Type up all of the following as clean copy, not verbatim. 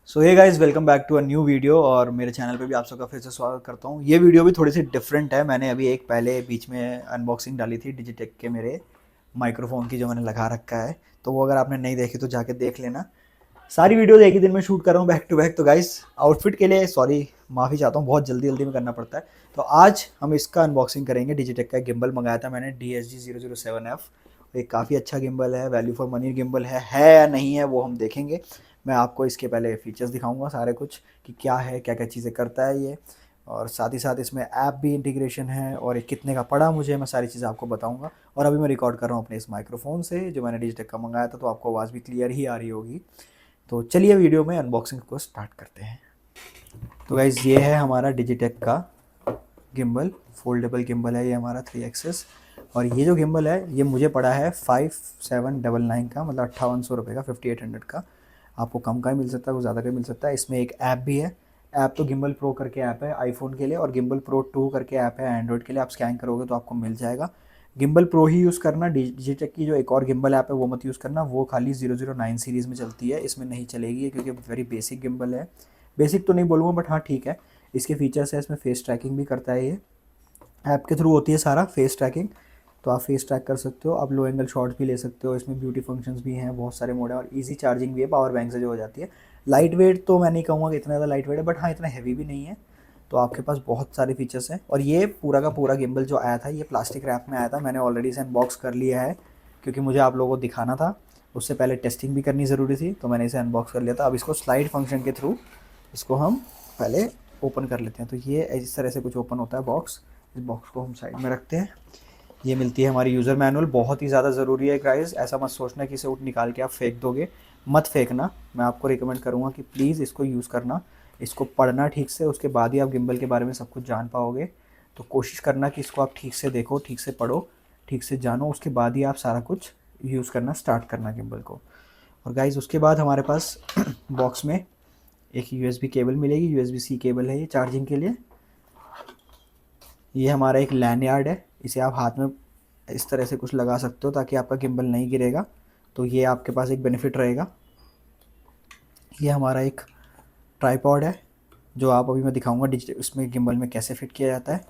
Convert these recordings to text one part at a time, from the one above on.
So hey guys, welcome back to a new video. और मेरे channel पे भी आप सबका फिर से स्वागत करता हूँ। ये वीडियो भी थोड़ी सी डिफरेंट है। मैंने अभी एक पहले बीच में अनबॉक्सिंग डाली थी डिजिटेक के मेरे माइक्रोफोन की, जो मैंने लगा रखा है। तो वो अगर आपने नहीं देखी तो जाके देख लेना। सारी वीडियोस एक ही दिन में शूट कर रहा हूँ बैक टू बैक। तो गाइस, आउटफिट के लिए सॉरी, माफ़ी चाहता हूँ, बहुत जल्दी जल्दी में करना पड़ता है। तो आज हम इसका अनबॉक्सिंग करेंगे। डिजिटेक का गिम्बल मंगाया था मैंने, DSG-007F। एक काफ़ी अच्छा गिम्बल है, वैल्यू फॉर मनी गिम्बल है या नहीं है वो हम देखेंगे। मैं आपको इसके पहले फीचर्स दिखाऊंगा सारे कुछ, कि क्या है, क्या क्या चीज़ें करता है ये। और साथ ही साथ इसमें ऐप भी इंटीग्रेशन है, और ये कितने का पड़ा मुझे, मैं सारी चीज़ें आपको बताऊंगा। और अभी मैं रिकॉर्ड कर रहा हूँ अपने इस माइक्रोफोन से, जो मैंने डिजिटेक का मंगाया था, तो आपको आवाज़ भी क्लियर ही आ रही होगी। तो चलिए वीडियो में अनबॉक्सिंग को स्टार्ट करते हैं। तो गाइज़, ये है हमारा डिजिटेक का गिम्बल। फोल्डेबल गिम्बल है ये हमारा 3 एक्सेस। और ये जो गिम्बल है ये मुझे पड़ा है 5799 का, मतलब 5800 रुपये का, 5800 का। आपको कम का ही मिल सकता है, कुछ ज़्यादा का मिल सकता है। इसमें एक ऐप भी है। ऐप तो गिम्बल प्रो करके ऐप है आईफोन के लिए, और गिम्बल प्रो 2 करके ऐप है एंड्रॉयड के लिए। आप स्कैन करोगे तो आपको मिल जाएगा। गिम्बल प्रो ही यूज़ करना। डिजिटेक की जो एक और गिम्बल ऐप है वो मत यूज़ करना, वो खाली 009 सीरीज़ में चलती है, इसमें नहीं चलेगी क्योंकि वेरी बेसिक गिम्बल है। बेसिक तो नहीं बोलूँगा, बट हाँ ठीक है। इसके फीचर्स है, इसमें फेस ट्रैकिंग भी करता है ये। ऐप के थ्रू होती है सारा फेस ट्रैकिंग। तो आप फेस ट्रैक कर सकते हो, आप लो एंगल शॉट्स भी ले सकते हो। इसमें ब्यूटी फंक्शंस भी हैं, बहुत सारे मोड हैं, और इजी चार्जिंग भी है, पावर बैंक से जो हो जाती है। लाइट वेट तो मैं नहीं कहूँगा कि इतना ज़्यादा लाइट वेट है, बट हाँ इतना हैवी भी नहीं है। तो आपके पास बहुत सारे फीचर्स हैं। और ये पूरा का पूरा गिम्बल जो आया था ये प्लास्टिक रैप में आया था। मैंने ऑलरेडी इसे अनबॉक्स कर लिया है, क्योंकि मुझे आप लोगों को दिखाना था। उससे पहले टेस्टिंग भी करनी ज़रूरी थी, तो मैंने इसे अनबॉक्स कर लिया था। अब इसको स्लाइड फंक्शन के थ्रू इसको हम पहले ओपन कर लेते हैं। तो ये इस तरह से कुछ ओपन होता है बॉक्स। इस बॉक्स को हम साइड में रखते हैं। ये मिलती है हमारी यूज़र मैनुअल, बहुत ही ज़्यादा ज़रूरी है गाइस। ऐसा मत सोचना कि इसे उठ निकाल के आप फेंक दोगे, मत फेंकना। मैं आपको रिकमेंड करूँगा कि प्लीज़ इसको यूज़ करना, इसको पढ़ना ठीक से, उसके बाद ही आप गिम्बल के बारे में सब कुछ जान पाओगे। तो कोशिश करना कि इसको आप ठीक से देखो, ठीक से पढ़ो, ठीक से जानो, उसके बाद ही आप सारा कुछ यूज़ करना स्टार्ट करना गिम्बल को। और गाइज़, उसके बाद हमारे पास बॉक्स में एक USB केबल मिलेगी। USB-C केबल है ये चार्जिंग के लिए। ये हमारा एक लैनयार्ड है, इसे आप हाथ में इस तरह से कुछ लगा सकते हो ताकि आपका गिम्बल नहीं गिरेगा। तो ये आपके पास एक बेनिफिट रहेगा। ये हमारा एक ट्राइपॉड है, जो आप अभी मैं दिखाऊंगा डिजिटल उसमें गिम्बल में कैसे फिट किया जाता है।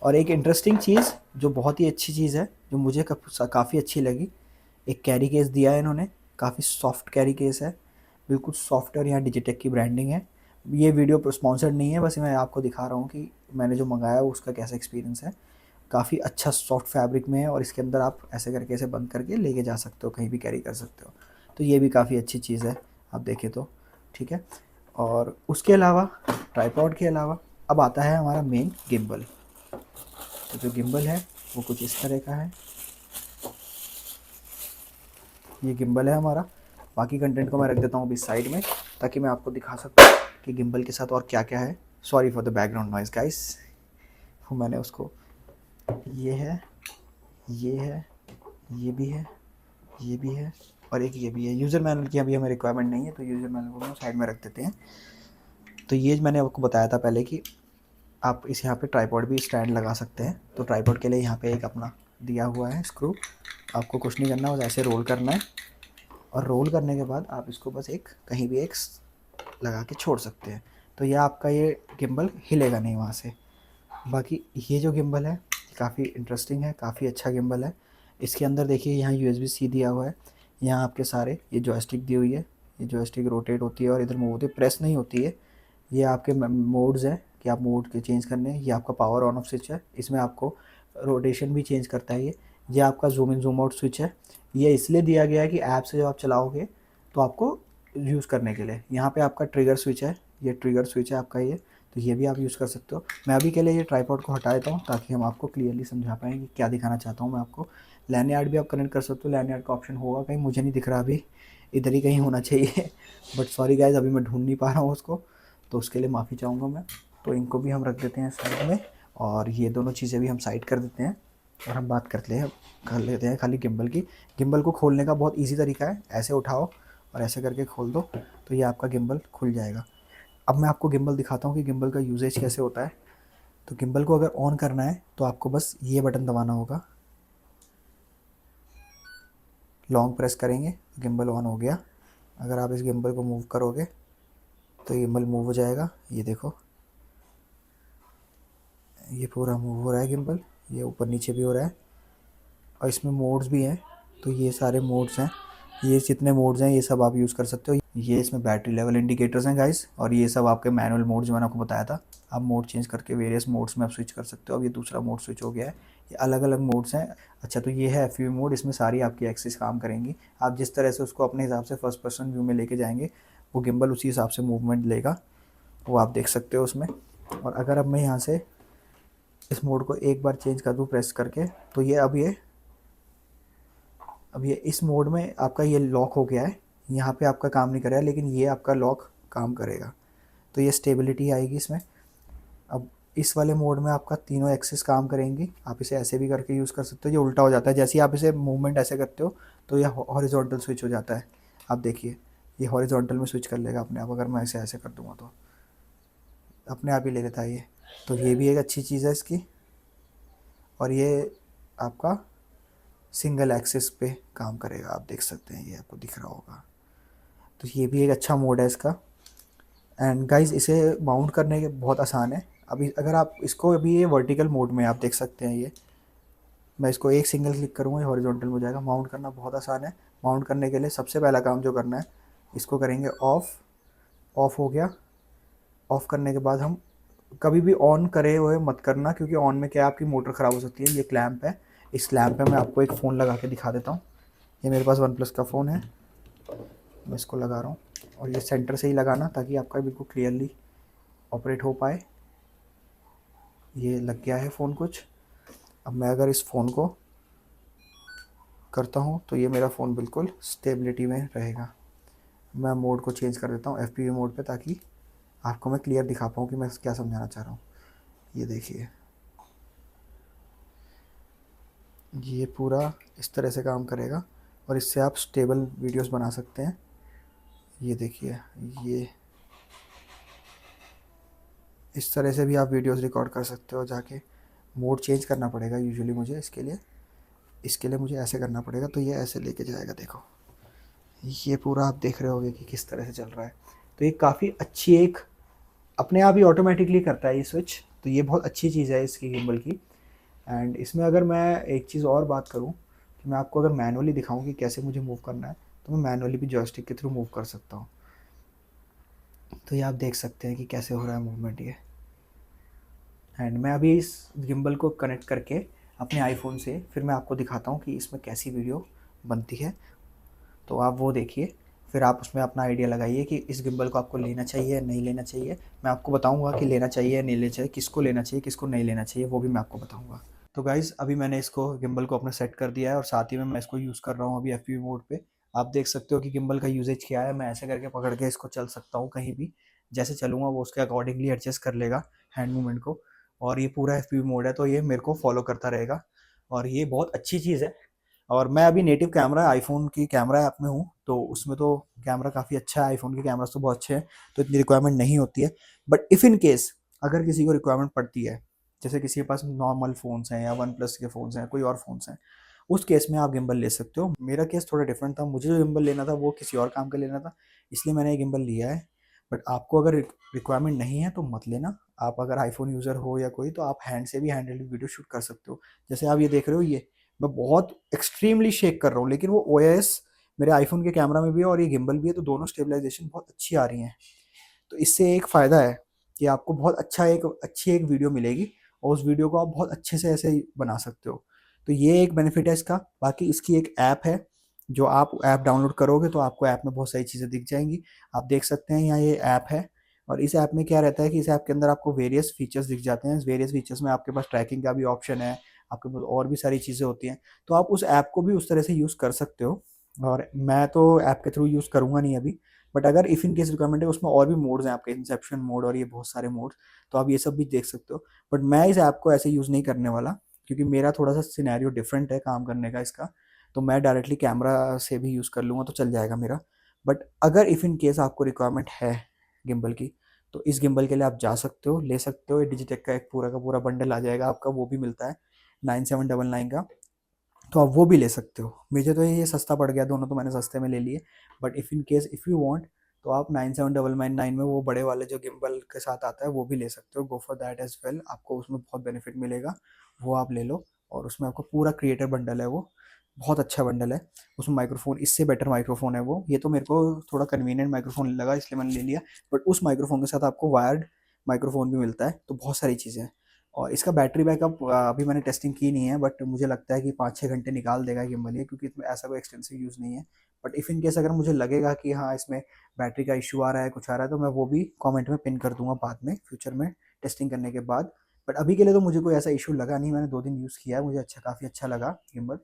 और एक इंटरेस्टिंग चीज़, जो बहुत ही अच्छी चीज़ है, जो मुझे काफ़ी अच्छी लगी, एक कैरी केस दिया है इन्होंने। काफ़ी सॉफ्ट कैरी केस है, बिल्कुल सॉफ्ट है, और यहाँ डिजिटेक की ब्रांडिंग है। ये वीडियो स्पॉन्सर्ड नहीं है, बस मैं आपको दिखा रहा हूँ कि मैंने जो मंगाया उसका कैसा एक्सपीरियंस है। काफ़ी अच्छा सॉफ्ट फैब्रिक में है, और इसके अंदर आप ऐसे करके इसे बंद करके लेके जा सकते हो, कहीं भी कैरी कर सकते हो। तो ये भी काफ़ी अच्छी चीज़ है, आप देखें तो। ठीक है। और उसके अलावा, ट्राइपॉड के अलावा, अब आता है हमारा मेन गिम्बल। तो जो गिम्बल है वो कुछ इस तरह का है। ये गिम्बल है हमारा। बाकी कंटेंट को मैं रख देता हूँ अभी साइड में, ताकि मैं आपको दिखा सकूँ कि गिम्बल के साथ और क्या क्या है। Sorry for the background noise guys. वो मैंने उसको, ये है, ये है, ये भी है, ये भी है, और एक ये भी है। यूज़र मैनुअल की अभी हमें रिक्वायरमेंट नहीं है, तो यूज़र मैनुअल को हम साइड में रख देते हैं। तो ये मैंने आपको बताया था पहले कि आप इस यहाँ पे ट्राइपॉड भी स्टैंड लगा सकते हैं। तो ट्राइपॉड के लिए यहाँ पे एक अपना दिया हुआ है स्क्रू। आपको कुछ नहीं करना, बस ऐसे रोल करना है, और रोल करने के बाद आप इसको बस एक कहीं भी एक लगा के छोड़ सकते हैं। तो यह आपका ये गिम्बल हिलेगा नहीं वहाँ से। बाकी ये जो गिम्बल है काफ़ी इंटरेस्टिंग है, काफ़ी अच्छा गिम्बल है। इसके अंदर देखिए यहाँ USB-C दिया हुआ है। यहाँ आपके सारे ये जॉयस्टिक दी हुई है। ये जॉयस्टिक रोटेट होती है और इधर मूव होती है, प्रेस नहीं होती है। ये आपके मोड्स हैं कि आप मोड के चेंज करने हैं। ये आपका पावर ऑन ऑफ स्विच है, इसमें आपको रोटेशन भी चेंज करता है ये आपका zoom in zoom out switch है। ये इसलिए दिया गया है कि ऐप से जब आप चलाओगे तो आपको यूज़ करने के लिए। यहाँ पे आपका ट्रिगर स्विच है, ये ट्रिगर स्विच है आपका ये। तो ये भी आप यूज़ कर सकते हो। मैं अभी के लिए ये ट्राइपॉड को हटा देता हूँ, ताकि हम आपको क्लियरली समझा पाएँ कि क्या दिखाना चाहता हूँ मैं आपको। लैनयार्ड भी आप कनेक्ट कर सकते हो, लैनयार्ड का ऑप्शन होगा कहीं, मुझे नहीं दिख रहा अभी, इधर ही कहीं होना चाहिए। बट सॉरी गाइज, अभी मैं ढूंढ नहीं पा रहा हूँ उसको, तो उसके लिए माफ़ी चाहूँगा मैं। तो इनको भी हम रख देते हैं साइड में, और ये दोनों चीज़ें भी हम साइड कर देते हैं। और हम बात कर लेते हैं खाली गिम्बल की। गिम्बल को खोलने का बहुत ईजी तरीका है, ऐसे उठाओ और ऐसे करके खोल दो, तो ये आपका गिम्बल खुल जाएगा। अब मैं आपको गिम्बल दिखाता हूँ कि गिम्बल का यूजेज कैसे होता है। तो गिम्बल को अगर ऑन करना है तो आपको बस ये बटन दबाना होगा। लॉन्ग प्रेस करेंगे तो गिम्बल ऑन हो गया। अगर आप इस गिम्बल को मूव करोगे तो गिम्बल मूव हो जाएगा, ये देखो ये पूरा मूव हो रहा है गिम्बल, ये ऊपर नीचे भी हो रहा है। और इसमें मोड्स भी हैं, तो ये सारे मोड्स हैं, ये जितने मोड्स हैं ये सब आप यूज़ कर सकते हो। ये इसमें बैटरी लेवल इंडिकेटर्स हैं गाइस, और ये सब आपके मैनुअल मोड जो मैंने आपको बताया था, आप मोड चेंज करके वेरियस मोड्स में आप स्विच कर सकते हो। अब ये दूसरा मोड स्विच हो गया है, ये अलग अलग मोड्स हैं। अच्छा, तो ये है FPV मोड, इसमें सारी आपकी एक्सिस काम करेंगी। आप जिस तरह से उसको अपने हिसाब से फर्स्ट पर्सन व्यू में लेके जाएंगे, वो गिम्बल उसी हिसाब से मूवमेंट लेगा, वो आप देख सकते हो उसमें। और अगर अब मैं यहाँ से इस मोड को एक बार चेंज कर दूँ प्रेस करके, तो ये अब ये इस मोड में आपका ये लॉक हो गया है, यहाँ पे आपका काम नहीं कर रहा है, लेकिन ये आपका लॉक काम करेगा। तो ये स्टेबिलिटी आएगी इसमें। अब इस वाले मोड में आपका तीनों एक्सिस काम करेंगी। आप इसे ऐसे भी करके यूज़ कर सकते हो, ये उल्टा हो जाता है, जैसे ही आप इसे मूवमेंट ऐसे करते हो तो ये हॉरिजॉन्टल स्विच हो जाता है। आप देखिए ये हॉरिजॉन्टल में स्विच कर लेगा अपने आप, अगर मैं इसे ऐसे कर दूँगा तो अपने आप ही ले लेता है ये। तो ये भी एक अच्छी चीज़ है इसकी। और ये आपका सिंगल एक्सिस पे काम करेगा, आप देख सकते हैं, ये आपको दिख रहा होगा। तो ये भी एक अच्छा मोड है इसका। एंड गाइस इसे माउंट करने के बहुत आसान है। अभी अगर आप इसको, अभी ये वर्टिकल मोड में आप देख सकते हैं, ये मैं इसको एक सिंगल क्लिक करूँगा ये हॉरिजॉन्टल में हो जाएगा। माउंट करना बहुत आसान है। माउंट करने के लिए सबसे पहला काम जो करना है, इसको करेंगे ऑफ़। ऑफ़ हो गया। ऑफ़ करने के बाद हम कभी भी ऑन करे हुए मत करना, क्योंकि ऑन में क्या है, आपकी मोटर ख़राब हो सकती है। ये क्लैंप है, इस क्लैंप पे मैं आपको एक फ़ोन लगा के दिखा देता हूँ। ये मेरे पास वन प्लस का फ़ोन है, मैं इसको लगा रहा हूँ। और ये सेंटर से ही लगाना ताकि आपका बिल्कुल क्लियरली ऑपरेट हो पाए। ये लग गया है फ़ोन कुछ। अब मैं अगर इस फ़ोन को करता हूँ तो ये मेरा फ़ोन बिल्कुल स्टेबिलिटी में रहेगा। मैं मोड को चेंज कर देता हूँ FPV मोड पे, ताकि आपको मैं क्लियर दिखा पाऊँ कि मैं क्या समझाना चाह रहा हूँ। ये देखिए, ये पूरा इस तरह से काम करेगा, और इससे आप स्टेबल वीडियोस बना सकते हैं। ये देखिए, ये इस तरह से भी आप वीडियोस रिकॉर्ड कर सकते हो। जाके मोड चेंज करना पड़ेगा यूजुअली मुझे, इसके लिए मुझे ऐसे करना पड़ेगा, तो ये ऐसे लेके जाएगा। देखो ये पूरा आप देख रहे होगे कि किस तरह से चल रहा है। तो ये काफ़ी अच्छी एक, अपने आप ही ऑटोमेटिकली करता है ये स्विच। तो ये बहुत अच्छी चीज़ है इसकी गिम्बल की। एंड इसमें अगर मैं एक चीज़ और बात करूँ, कि मैं आपको अगर मैनुअली दिखाऊँ कि कैसे मुझे मूव करना है, तो मैं मैनुअली भी जॉयस्टिक के थ्रू मूव कर सकता हूँ। तो ये आप देख सकते हैं कि कैसे हो रहा है मूवमेंट ये। एंड मैं अभी इस गिम्बल को कनेक्ट करके अपने आईफोन से फिर मैं आपको दिखाता हूँ कि इसमें कैसी वीडियो बनती है। तो आप वो देखिए, फिर आप उसमें अपना आइडिया लगाइए कि इस गिम्बल को आपको लेना चाहिए नहीं लेना चाहिए। मैं आपको बताऊंगा कि लेना चाहिए नहीं लेना चाहिए, किसको लेना चाहिए किसको नहीं लेना चाहिए, वो भी मैं आपको बताऊंगा। तो गाइज़ अभी मैंने इसको गिम्बल को अपना सेट कर दिया है, और साथ ही में मैं इसको यूज़ कर रहा हूँ अभी FPV मोड पे। आप देख सकते हो कि गिम्बल का यूजेज क्या है। मैं ऐसे करके पकड़ के इसको चल सकता हूँ कहीं भी, जैसे चलूँगा वो उसके अकॉर्डिंगली एडजस्ट कर लेगा हैंड मूवमेंट को। और ये पूरा FPV मोड है, तो ये मेरे को फॉलो करता रहेगा, और ये बहुत अच्छी चीज़ है। और मैं अभी नेटिव कैमरा आईफोन की कैमरा ऐप में हूँ, तो उसमें तो कैमरा काफ़ी अच्छा है, आईफोन के कैमरास तो बहुत अच्छे हैं, तो इतनी रिक्वायरमेंट नहीं होती है। बट इफ़ इन केस अगर किसी को रिक्वायरमेंट पड़ती है, जैसे किसी के पास नॉर्मल फ़ोन्स हैं या वन प्लस के फ़ोन्स हैं, कोई और फ़ोन्स हैं, उस केस में आप गिम्बल ले सकते हो। मेरा केस थोड़ा डिफरेंट था, मुझे जो गिम्बल लेना था वो किसी और काम का लेना था, इसलिए मैंने ये गिम्बल लिया है। बट आपको अगर रिक्वायरमेंट नहीं है तो मत लेना। आप अगर आईफोन यूज़र हो या कोई, तो आप हैंड से भी हैंड हेल्ड वीडियो शूट कर सकते हो। जैसे आप ये देख रहे हो, ये मैं बहुत एक्सट्रीमली शेक कर रहा हूँ, लेकिन वो OIS मेरे आईफोन के कैमरा में भी है और ये गिम्बल भी है, तो दोनों स्टेबलाइजेशन बहुत अच्छी आ रही हैं। तो इससे एक फ़ायदा है कि आपको बहुत अच्छी एक वीडियो मिलेगी, और उस वीडियो को आप बहुत अच्छे से ऐसे बना सकते हो। तो ये एक बेनिफिट है इसका। बाकी इसकी एक ऐप है, जो आप ऐप डाउनलोड करोगे तो आपको ऐप में बहुत सारी चीज़ें दिख जाएंगी। आप देख सकते हैं यहाँ ये ऐप है, और इस ऐप में क्या रहता है कि इस ऐप के अंदर आपको वेरियस फीचर्स दिख जाते हैं। इस वेरियस फीचर्स में आपके पास ट्रैकिंग का भी ऑप्शन है, आपके पास और भी सारी चीज़ें होती हैं। तो आप उस ऐप को भी उस तरह से यूज़ कर सकते हो। और मैं तो ऐप के थ्रू यूज़ करूँगा नहीं अभी, बट अगर इफ़ इन केस रिक्वायरमेंट है, उसमें और भी मोड्स हैं आपके, इंसेप्शन मोड और ये बहुत सारे मोड्स, तो आप ये सब भी देख सकते हो। बट मैं इस ऐप को ऐसे यूज़ नहीं करने वाला, क्योंकि मेरा थोड़ा सा सिनेरियो डिफरेंट है काम करने का इसका। तो मैं डायरेक्टली कैमरा से भी यूज़ कर लूँगा तो चल जाएगा मेरा। बट अगर इफ़ इन केस आपको रिक्वायरमेंट है गिम्बल की, तो इस गिम्बल के लिए आप जा सकते हो, ले सकते हो। ये डिजिटेक का एक पूरा का पूरा बंडल आ जाएगा आपका, वो भी मिलता है 9799 का, तो आप वो भी ले सकते हो। मुझे तो ये सस्ता पड़ गया, दोनों तो मैंने सस्ते में ले लिए। But if in case if you want, तो आप 9799 में वो बड़े वाले जो गिम्बल के साथ आता है वो भी ले सकते हो, go for that as well, आपको उसमें बहुत बेनिफिट मिलेगा, वो आप ले लो। और उसमें आपको पूरा क्रिएटर बंडल है, वो बहुत अच्छा बंडल है। उसमें माइक्रोफोन, इससे बेटर माइक्रोफोन है वो, ये तो मेरे को थोड़ा कन्वीनियंट माइक्रोफोन लगा इसलिए मैंने ले लिया, बट उस माइक्रोफोन के साथ आपको वायर्ड माइक्रोफोन भी मिलता है, तो बहुत सारी चीज़ें हैं। और इसका बैटरी बैकअप अभी मैंने टेस्टिंग की नहीं है, बट मुझे लगता है कि 5-6 घंटे निकाल देगा गिम्बल ये, क्योंकि इसमें ऐसा कोई एक्सटेंसिव यूज़ नहीं है। बट इफ़ इन केस अगर मुझे लगेगा कि हाँ इसमें बैटरी का इशू आ रहा है, कुछ आ रहा है, तो मैं वो भी कमेंट में पिन कर दूंगा बाद में, फ्यूचर में टेस्टिंग करने के बाद। बट अभी के लिए तो मुझे कोई ऐसा इशू लगा नहीं, मैंने 2 दिन यूज़ किया है, मुझे अच्छा, काफ़ी अच्छा लगा गिम्बल।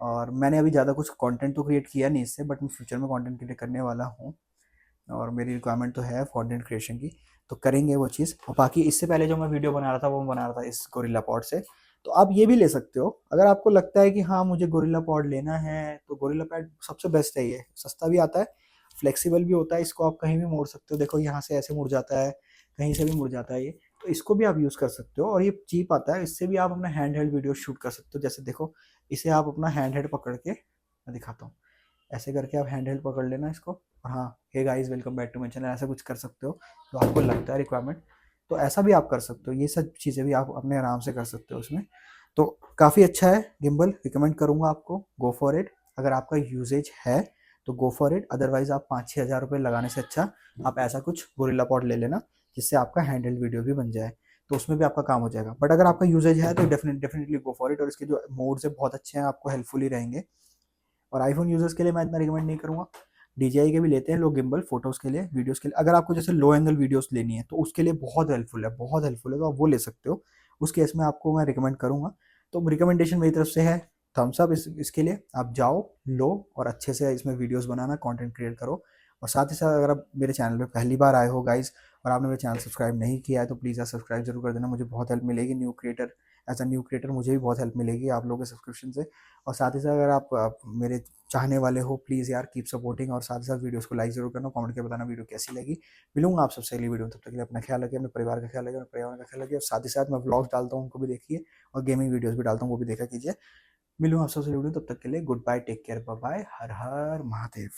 और मैंने अभी ज़्यादा कुछ कंटेंट तो क्रिएट किया नहीं इससे, बट मैं फ्यूचर में कंटेंट क्रिएट करने वाला हूँ, और मेरी रिक्वायरमेंट तो है कंटेंट क्रिएशन की, तो करेंगे वो चीज़। और बाकी इससे पहले जो मैं वीडियो बना रहा था वो मैं बना रहा था इस गोरिल्ला पॉड से, तो आप ये भी ले सकते हो अगर आपको लगता है कि हाँ मुझे गोरिल्ला पॉड लेना है, तो गोरिल्ला पैड सबसे बेस्ट है, ये सस्ता भी आता है, फ्लेक्सिबल भी होता है, इसको आप कहीं भी मोड़ सकते हो, देखो यहाँ से ऐसे मुड़ जाता है, कहीं से भी मुड़ जाता है ये, तो इसको भी आप यूज़ कर सकते हो। और ये चीप आता है, इससे भी आप अपना हैंड हेल्ड वीडियो शूट कर सकते हो। जैसे देखो, इसे आप अपना हैंड हेल्ड पकड़ के, मैं दिखाता हूँ, ऐसे करके आप हैंड हेल्ड पकड़ लेना इसको, और हाँ, hey guys welcome back to my channel, ऐसा कुछ कर सकते हो तो आपको लगता है रिक्वायरमेंट, तो ऐसा भी आप कर सकते हो, ये सब चीज़ें भी आप अपने आराम से कर सकते हो उसमें। तो काफ़ी अच्छा है गिम्बल, रिकमेंड करूँगा आपको, गो फॉर इट। अगर आपका यूजेज है तो गो फॉर इट, अदरवाइज आप 5-6 हज़ार रुपये लगाने से अच्छा आप ऐसा कुछ गोरिल्ला पॉड ले लेना, जिससे आपका हैंड हेल्ड वीडियो भी बन जाए, तो उसमें भी आपका काम हो जाएगा। बट अगर आपका यूजेज है तो डेफिनेटली गो फॉर इट, और इसके जो मोड्स है बहुत अच्छे हैं, आपको हेल्पफुल ही रहेंगे। और आईफोन यूजर्स के लिए मैं इतना रिकमेंड नहीं करूँगा, DJI के भी लेते हैं लोग गिम्बल फोटोज़ के लिए, वीडियोज़ के लिए। अगर आपको जैसे लो एंगल वीडियोज़ लेनी है तो उसके लिए बहुत हेल्पफुल है, बहुत हेल्पफुल है, तो आप वो ले सकते हो, उस केस में आपको मैं रिकमेंड करूँगा। तो रिकमेंडेशन मेरी तरफ से है, थम्स अप इसके लिए, आप जाओ लो और अच्छे से इसमें वीडियोज़ बनाना, कंटेंट क्रिएट करो। और साथ ही साथ अगर आप मेरे चैनल पे पहली बार आए हो गाइज़, और आपने मेरा चैनल सब्सक्राइब नहीं किया है, तो प्लीज़ आप सब्सक्राइब जरूर कर देना, मुझे बहुत हेल्प मिलेगी, new creator, as a new creator मुझे भी बहुत हेल्प मिलेगी आप लोगों के सब्सक्रिप्शन से। और साथ ही साथ अगर आप मेरे चाहने वाले हो, प्लीज़ यार कीप सपोर्टिंग, और साथ ही साथ वीडियोस को लाइक जरूर करना, कमेंट करके बताना वीडियो कैसी लगी। मिलूंगा आप सबसे अगली वीडियो में, तब तक के लिए अपना ख्याल रखिए, अपने परिवार का ख्याल रखिए, अपने पर्यावरण का ख्याल रखिए। और साथ ही साथ मैं व्लॉग्स डालता हूँ, उनको भी देखिए, और गेमिंग वीडियोस भी डालता हूँ, वो भी देखा कीजिए। मिलूंगा आप सबसे अगली वीडियो, तब तक के लिए good bye, take care, bye bye, हर हर महादेव।